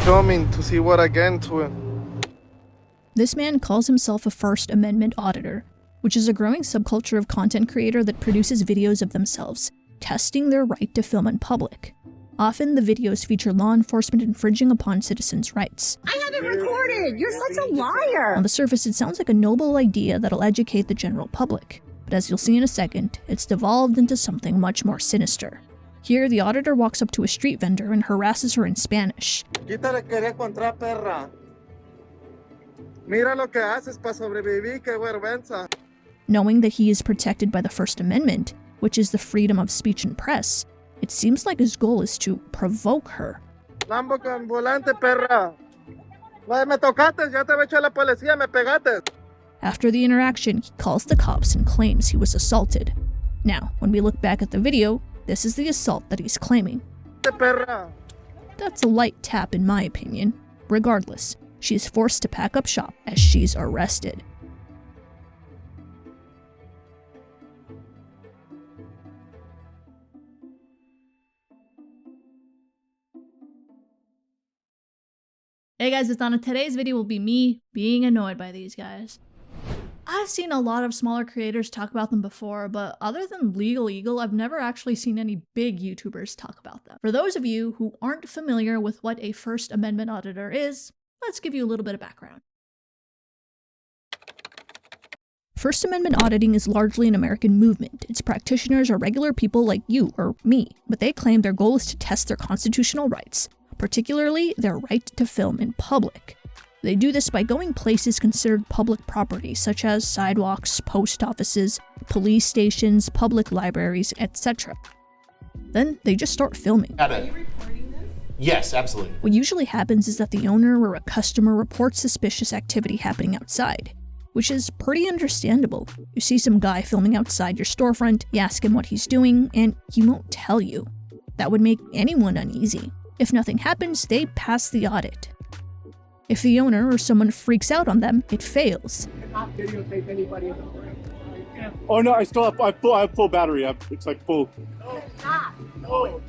filming to see what I get into it. This man calls himself a First Amendment auditor, which is a growing subculture of content creator that produces videos of themselves, testing their right to film in public. Often, the videos feature law enforcement infringing upon citizens' rights. I have it recorded! You're such a liar! On the surface, it sounds like a noble idea that'll educate the general public, but as you'll see in a second, it's devolved into something much more sinister. Here, the auditor walks up to a street vendor and harasses her in Spanish. Quítale que quería encontrar, perra. Mira lo que haces para sobrevivir, qué vergüenza. Knowing that he is protected by the First Amendment, which is the freedom of speech and press, it seems like his goal is to provoke her. Lambo con volante, perra. Me tocaste, ya te había hecho la policía, me pegaste. After the interaction, he calls the cops and claims he was assaulted. Now, when we look back at the video, this is the assault that he's claiming. Perra. That's a light tap in my opinion. Regardless, she is forced to pack up shop as she's arrested. Hey guys, it's Donna. Today's video will be me being annoyed by these guys. I've seen a lot of smaller creators talk about them before, but other than Legal Eagle, I've never actually seen any big YouTubers talk about them. For those of you who aren't familiar with what a First Amendment auditor is, let's give you a little bit of background. First Amendment auditing is largely an American movement. Its practitioners are regular people like you or me, but they claim their goal is to test their constitutional rights, particularly their right to film in public. They do this by going places considered public property, such as sidewalks, post offices, police stations, public libraries, etc. Then they just start filming. Are you recording this? Yes, absolutely. What usually happens is that the owner or a customer reports suspicious activity happening outside, which is pretty understandable. You see some guy filming outside your storefront, you ask him what he's doing, and he won't tell you. That would make anyone uneasy. If nothing happens, they pass the audit. If the owner or someone freaks out on them, it fails. Cannot videotape anybody in the frame. Oh no, I have full battery. It's like full.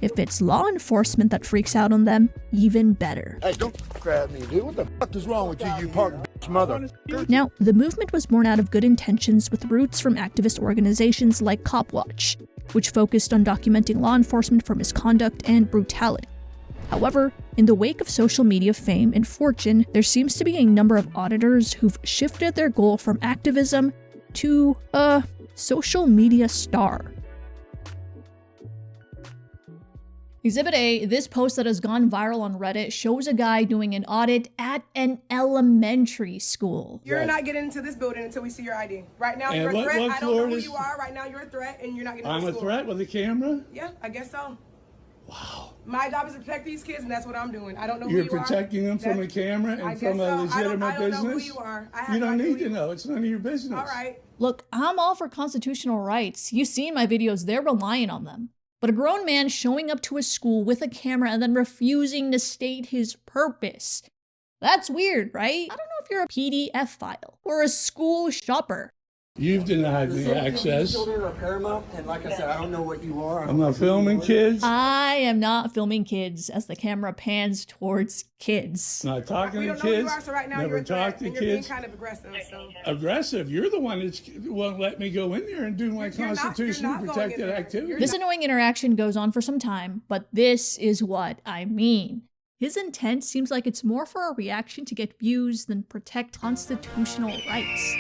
If it's law enforcement that freaks out on them, even better. Hey, don't grab me, dude. What the fuck is wrong with you, you punk bitch mother? Now, the movement was born out of good intentions with roots from activist organizations like Copwatch, which focused on documenting law enforcement for misconduct and brutality. However, in the wake of social media fame and fortune, there seems to be a number of auditors who've shifted their goal from activism to a social media star. Exhibit A, this post that has gone viral on Reddit shows a guy doing an audit at an elementary school. You're not getting into this building until we see your ID. Right now, you're a threat. I don't know who you are. Right now, you're a threat, and you're not getting into I'm a threat with a camera? Yeah, I guess so. Wow. My job is to protect these kids, and that's what I'm doing. I don't know who You're you are. You're protecting them from a camera and from a legitimate business? I don't know who you are. You don't need to know. It's none of your business. All right. Look, I'm all for constitutional rights. You've seen my videos. They're relying on them. But a grown man showing up to a school with a camera and then refusing to state his purpose. That's weird, right? I don't know if you're a PDF file or a school shopper. You've denied me access. Children are paramount, and like I said, I don't know what you are. I'm not filming kids. I am not filming kids as the camera pans towards kids. Not talking We to don't know who kids. you are, so right now Never you're a threat, talk to and you're being kids. kind of aggressive. So. Aggressive. You're the one that won't let me go in there and do my constitutionally protected activity. This annoying interaction goes on for some time, but this is what I mean. His intent seems like it's more for a reaction to get views than protect constitutional rights.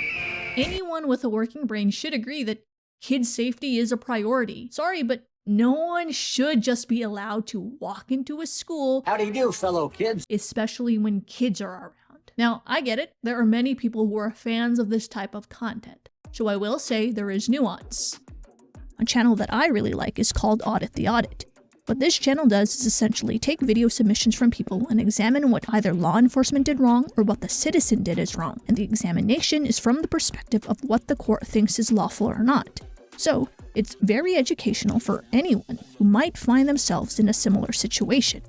Anyone with a working brain should agree that kids' safety is a priority. Sorry, but no one should just be allowed to walk into a school. How do you do, fellow kids? Especially when kids are around. Now, I get it. There are many people who are fans of this type of content. So I will say there is nuance. A channel that I really like is called Audit the Audit. What this channel does is essentially take video submissions from people and examine what either law enforcement did wrong or what the citizen did is wrong, and the examination is from the perspective of what the court thinks is lawful or not. So, it's very educational for anyone who might find themselves in a similar situation.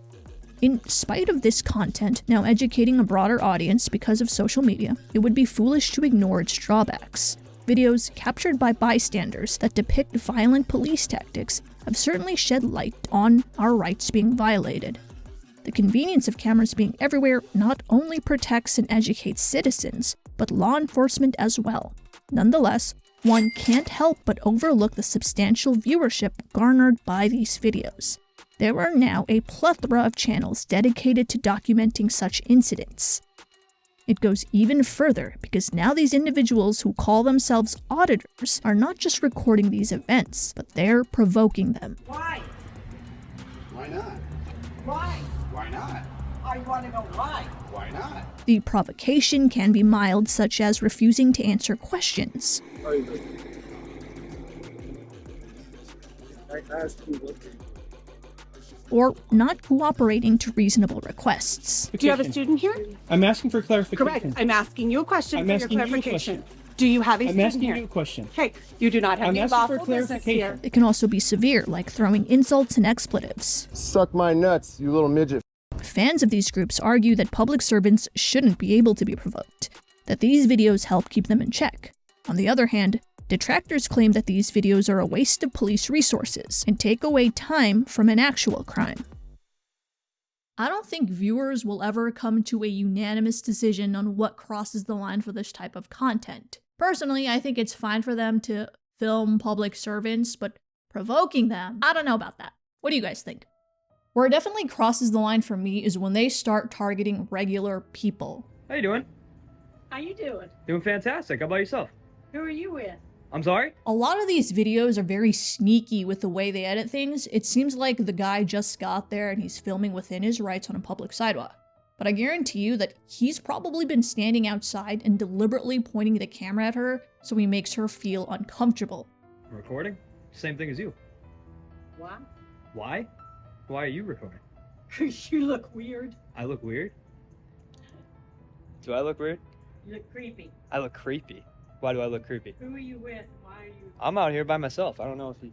In spite of this content now educating a broader audience because of social media, it would be foolish to ignore its drawbacks. Videos captured by bystanders that depict violent police tactics have certainly shed light on our rights being violated. The convenience of cameras being everywhere not only protects and educates citizens, but law enforcement as well. Nonetheless, one can't help but overlook the substantial viewership garnered by these videos. There are now a plethora of channels dedicated to documenting such incidents. It goes even further because now these individuals who call themselves auditors are not just recording these events, but they're provoking them. Why? Why not? Why? Why not? I want to know why. Why not? The provocation can be mild, such as refusing to answer questions. I asked you what Or not cooperating to reasonable requests. Do you have a student here? I'm asking for clarification. Correct. I'm asking you a question I'm for your asking you a clarification. question. Do you have a I'm student asking here? you a question. Okay, you do not have I'm any asking for lawful business clarification. here. It can also be severe, like throwing insults and expletives. Suck my nuts, you little midget. Fans of these groups argue that public servants shouldn't be able to be provoked, that these videos help keep them in check. On the other hand, detractors claim that these videos are a waste of police resources and take away time from an actual crime. I don't think viewers will ever come to a unanimous decision on what crosses the line for this type of content. Personally, I think it's fine for them to film public servants, but provoking them, I don't know about that. What do you guys think? Where it definitely crosses the line for me is when they start targeting regular people. How you doing? How you doing? Doing fantastic. How about yourself? Who are you with? I'm sorry? A lot of these videos are very sneaky with the way they edit things. It seems like the guy just got there and he's filming within his rights on a public sidewalk. But I guarantee you that he's probably been standing outside and deliberately pointing the camera at her so he makes her feel uncomfortable. Recording? Same thing as you. What? Why? Why are you recording? You look weird. I look weird? Do I look weird? You look creepy. I look creepy. Why do I look creepy? Who are you with? Why are you? I'm out here by myself. I don't know if you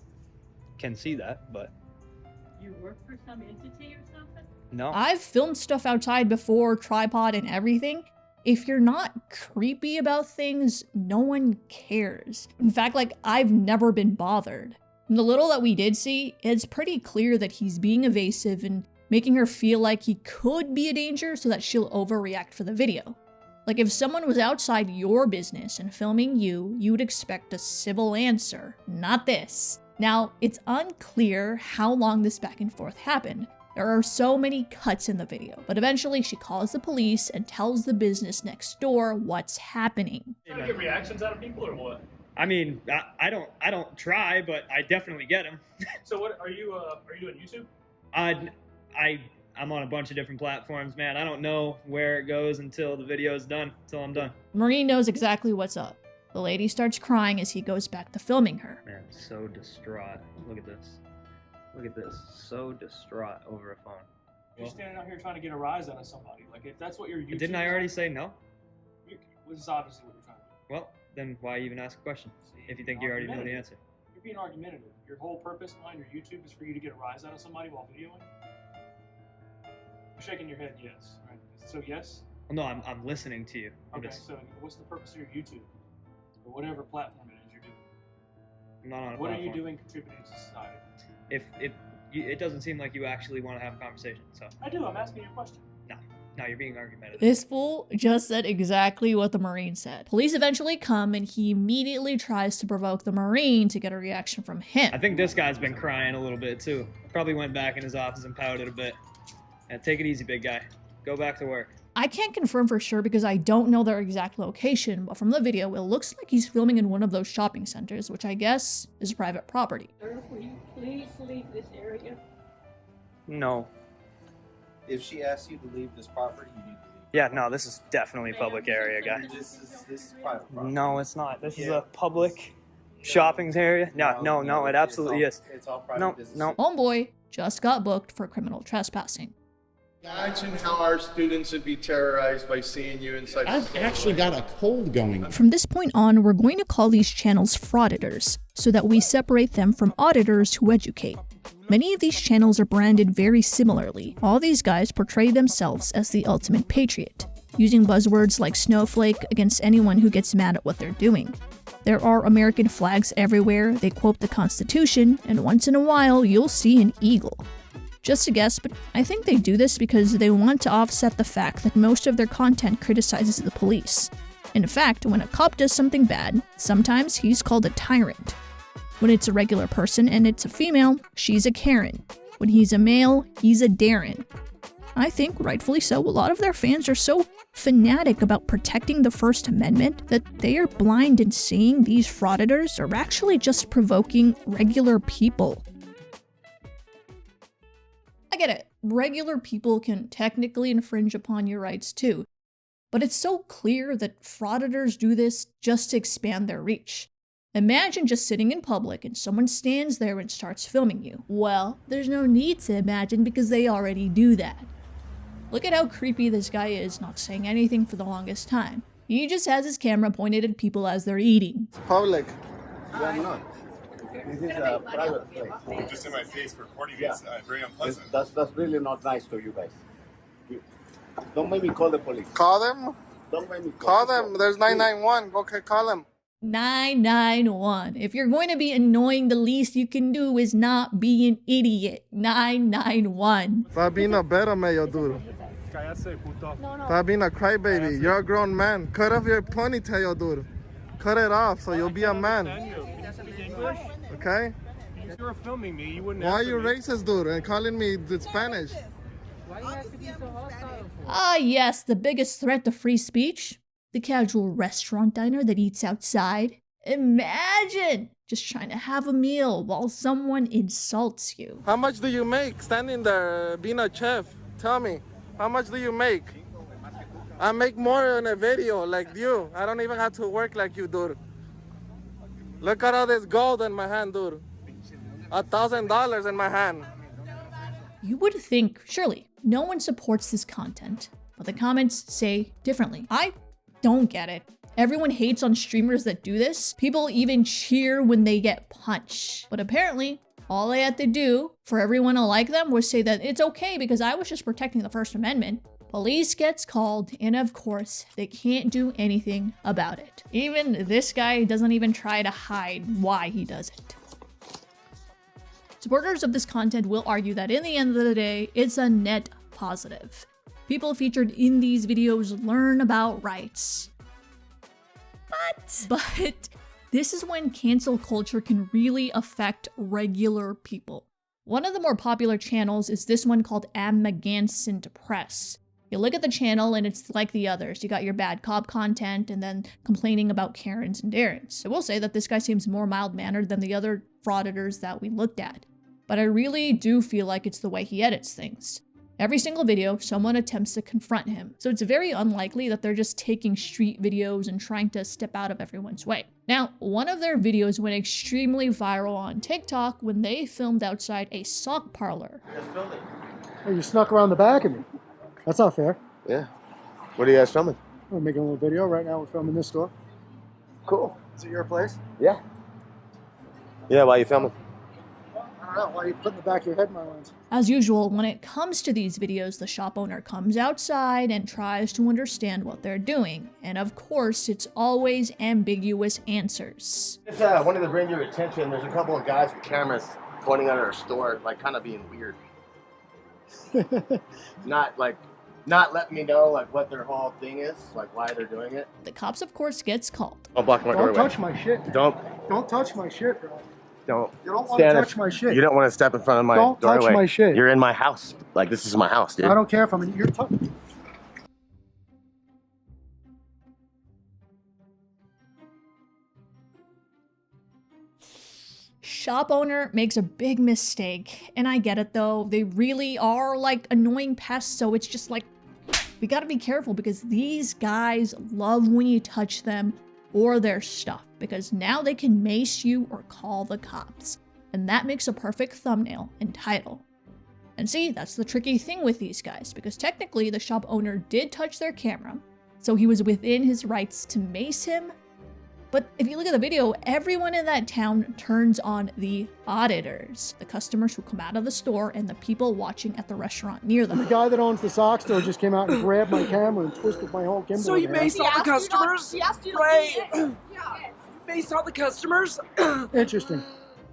can see that, but You work for some entity or something? no. I've filmed stuff outside before, tripod and everything. If you're not creepy about things, no one cares. In fact, like, I've never been bothered. From the little that we did see, it's pretty clear that he's being evasive and making her feel like he could be a danger so that she'll overreact for the video. Like, if someone was outside your business and filming you, you'd expect a civil answer, not this. Now, it's unclear how long this back and forth happened. There are so many cuts in the video, but eventually she calls the police and tells the business next door what's happening. You get reactions out of people or what? I mean, I don't try, but I definitely get them. So what are you doing YouTube? I'm on a bunch of different platforms, man. I don't know where it goes until the video is done, until I'm done. Marine knows exactly what's up. The lady starts crying as he goes back to filming her. Man, so distraught. Look at this. Look at this. So distraught over a phone. You're standing out here trying to get a rise out of somebody. Like, if that's what your YouTube Didn't I already say no? This is obviously what you're trying to do. Well, then why even ask a question if you think you already know the answer? You're being argumentative. Your whole purpose behind your YouTube is for you to get a rise out of somebody while videoing? You're shaking your head yes, right? So yes? Well, no, I'm listening to you. Okay, so what's the purpose of your YouTube? Or whatever platform it is you're doing? I'm not on a What platform. are you doing contributing to society? It doesn't seem like you actually want to have a conversation, so. I do, I'm asking you a question. No, you're being argumentative. This fool just said exactly what the Marine said. Police eventually come and he immediately tries to provoke the Marine to get a reaction from him. I think this guy's been crying a little bit too. Probably went back in his office and pouted a bit. Yeah, take it easy, big guy. Go back to work. I can't confirm for sure because I don't know their exact location, but from the video, it looks like he's filming in one of those shopping centers, which I guess is private property. Sir, will you please leave this area? No. If she asks you to leave this property, you need to leave. Yeah, no, this is definitely public area, guy. This is private property. No, it's not. This is a public shopping area. No, it absolutely is. It's all private business. No. Homeboy just got booked for criminal trespassing. Imagine how our students would be terrorized by seeing you inside. I've actually got a cold going. From this point on, we're going to call these channels frauditors, so that we separate them from auditors who educate. Many of these channels are branded very similarly. All these guys portray themselves as the ultimate patriot, using buzzwords like snowflake against anyone who gets mad at what they're doing. There are American flags everywhere, they quote the Constitution, and once in a while you'll see an eagle. Just a guess, but I think they do this because they want to offset the fact that most of their content criticizes the police. In fact, when a cop does something bad, sometimes he's called a tyrant. When it's a regular person and it's a female, she's a Karen. When he's a male, he's a Darren. I think, rightfully so, a lot of their fans are so fanatic about protecting the First Amendment that they are blind in seeing these frauditors are actually just provoking regular people. I get it. Regular people can technically infringe upon your rights too. But it's so clear that frauditors do this just to expand their reach. Imagine just sitting in public and someone stands there and starts filming you. Well, there's no need to imagine because they already do that. Look at how creepy this guy is, not saying anything for the longest time. He just has his camera pointed at people as they're eating. Public. I'm not. This is a private place. You're just in my face recording this. Very unpleasant. That's really not nice to you guys. Don't make me call the police. Call them? Don't make me Call them. There's 991. Okay, call them. 991. If you're going to be annoying, the least you can do is not be an idiot. 991. Stop being a better mayo duro. Stop being a crybaby. You're a grown man. Cut off your ponytail, dude. Cut it off so you'll be a man. Okay? If you were filming me, you wouldn't. Why are you racist, dude, and calling me the Spanish? Why you have to be so hostile? Ah, yes, the biggest threat to free speech. The casual restaurant diner that eats outside. Imagine just trying to have a meal while someone insults you. How much do you make standing there being a chef? Tell me, how much do you make? I make more in a video like you. I don't even have to work like you, dude. Look at all this gold in my hand, dude. $1,000 in my hand. You would think, surely, no one supports this content, but the comments say differently. I don't get it. Everyone hates on streamers that do this. People even cheer when they get punched. But apparently, all they had to do for everyone to like them was say that it's okay because I was just protecting the First Amendment. Police gets called, and of course, they can't do anything about it. Even this guy doesn't even try to hide why he does it. Supporters of this content will argue that in the end of the day, it's a net positive. People featured in these videos learn about rights. But this is when cancel culture can really affect regular people. One of the more popular channels is this one called Amagansett Press. You look at the channel and it's like the others. You got your bad cop content and then complaining about Karens and Darrens. I will say that this guy seems more mild-mannered than the other frauditors that we looked at. But I really do feel like it's the way he edits things. Every single video, someone attempts to confront him. So it's very unlikely that they're just taking street videos and trying to step out of everyone's way. Now, one of their videos went extremely viral on TikTok when they filmed outside a sock parlor. Oh, you snuck around the back of me. That's not fair. Yeah. What are you guys filming? We're making a little video. Right now we're filming this store. Cool. Is it your place? Yeah. Yeah, why are you filming? I don't know. Why are you putting the back of your head in my lens? As usual, when it comes to these videos, the shop owner comes outside and tries to understand what they're doing. And of course, it's always ambiguous answers. Just wanted to bring your attention. There's a couple of guys with cameras pointing at our store, like kind of being weird. Not letting me know like what their whole thing is, like why they're doing it. The cops, of course, gets called. Don't block my doorway. Don't touch my shit. Don't touch my shit, bro. Don't. You don't want to touch my shit. You don't want to step in front of my doorway. Don't touch my shit. You're in my house. Like, this is my house, dude. I don't care if I'm in your touching. Shop owner makes a big mistake, and I get it though. They really are like annoying pests, so it's just like, we gotta be careful because these guys love when you touch them or their stuff, because now they can mace you or call the cops. And that makes a perfect thumbnail and title. And see, that's the tricky thing with these guys, because technically the shop owner did touch their camera, so he was within his rights to mace him. But if you look at the video, everyone in that town turns on the auditors, the customers who come out of the store and the people watching at the restaurant near them. The guy that owns the sock store just came out and grabbed my camera and twisted my whole gimbal. So you maced all the customers? Right. You maced all the customers? Interesting.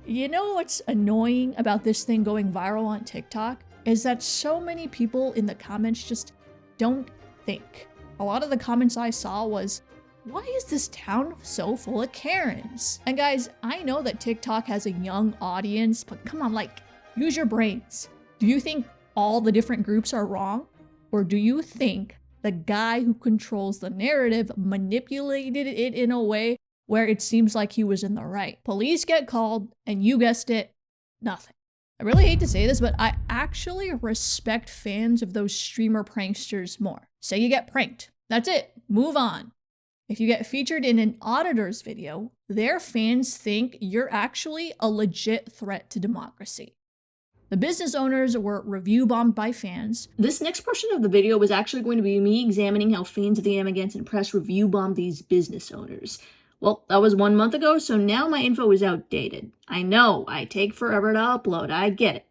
You know what's annoying about this thing going viral on TikTok? is that so many people in the comments just don't think. A lot of the comments I saw was, why is this town so full of Karens? And guys, I know that TikTok has a young audience, but come on, like, use your brains. Do you think all the different groups are wrong? Or do you think the guy who controls the narrative manipulated it in a way where it seems like he was in the right? Police get called, and you guessed it, nothing. I really hate to say this, but I actually respect fans of those streamer pranksters more. Say you get pranked. That's it. Move on. If you get featured in an auditor's video, their fans think you're actually a legit threat to democracy. The business owners were review bombed by fans. This next portion of the video was actually going to be me examining how fans of the Amagansett Press review bombed these business owners. Well, that was 1 month ago, so now my info is outdated. I know, I take forever to upload, I get it.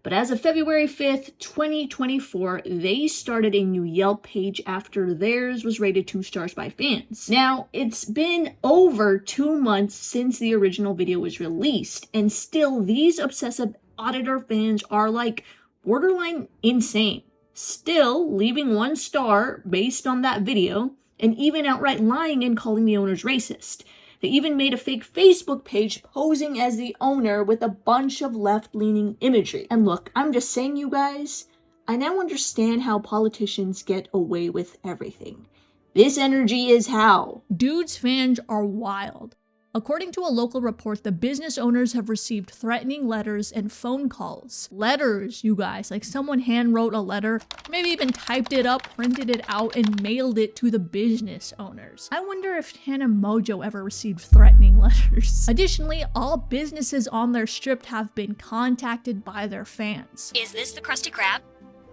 But as of February 5th, 2024, they started a new Yelp page after theirs was rated 2 stars by fans. Now, it's been over 2 months since the original video was released, and still these obsessive auditor fans are like borderline insane. Still leaving 1 star based on that video, and even outright lying and calling the owners racist. They even made a fake Facebook page posing as the owner with a bunch of left-leaning imagery. And look, I'm just saying, you guys, I now understand how politicians get away with everything. This energy is how. Dude's fans are wild. According to a local report, the business owners have received threatening letters and phone calls. Letters, you guys, like someone hand wrote a letter, maybe even typed it up, printed it out, and mailed it to the business owners. I wonder if Tana Mojo ever received threatening letters. Additionally, all businesses on their strip have been contacted by their fans. Is this the Krusty Krab?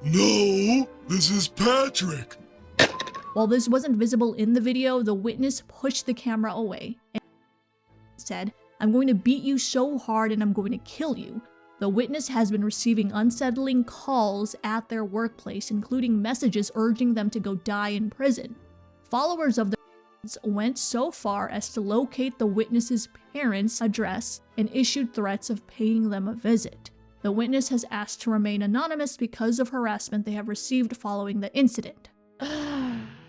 No, this is Patrick. While this wasn't visible in the video, the witness pushed the camera away and said, "I'm going to beat you so hard and I'm going to kill you." The witness has been receiving unsettling calls at their workplace, including messages urging them to go die in prison. Followers of the went so far as to locate the witness's parents' address and issued threats of paying them a visit. The witness has asked to remain anonymous because of harassment they have received following the incident.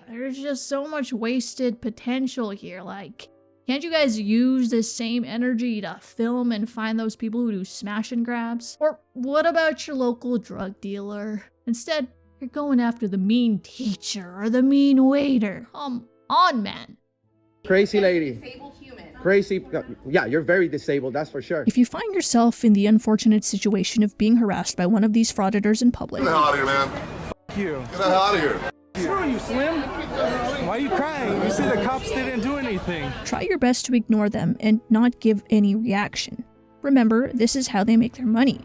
There's just so much wasted potential here, like, can't you guys use this same energy to film and find those people who do smash and grabs? Or what about your local drug dealer? Instead, you're going after the mean teacher or the mean waiter. Come on, man. Crazy lady. Disabled human. Crazy. Yeah, you're very disabled, that's for sure. If you find yourself in the unfortunate situation of being harassed by one of these frauditors in public, Get the hell out of here, man. F you. Get the hell out of here. What's wrong, you Slim? Why are you crying? You see the cops didn't do anything. try your best to ignore them and not give any reaction. Remember, this is how they make their money.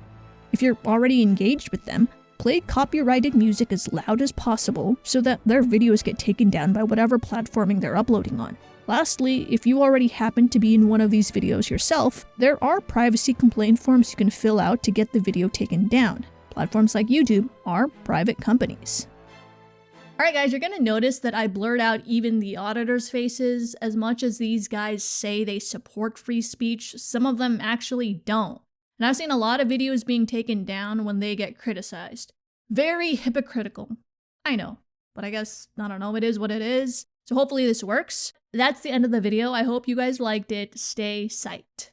If you're already engaged with them, play copyrighted music as loud as possible so that their videos get taken down by whatever platforming they're uploading on. Lastly, if you already happen to be in one of these videos yourself, there are privacy complaint forms you can fill out to get the video taken down. Platforms like YouTube are private companies. Alright guys, you're gonna notice that I blurred out even the auditors' faces. As much as these guys say they support free speech, some of them actually don't. And I've seen a lot of videos being taken down when they get criticized. Very hypocritical. I know, but I guess, I don't know, it is what it is. So hopefully this works. That's the end of the video. I hope you guys liked it. Stay psyched.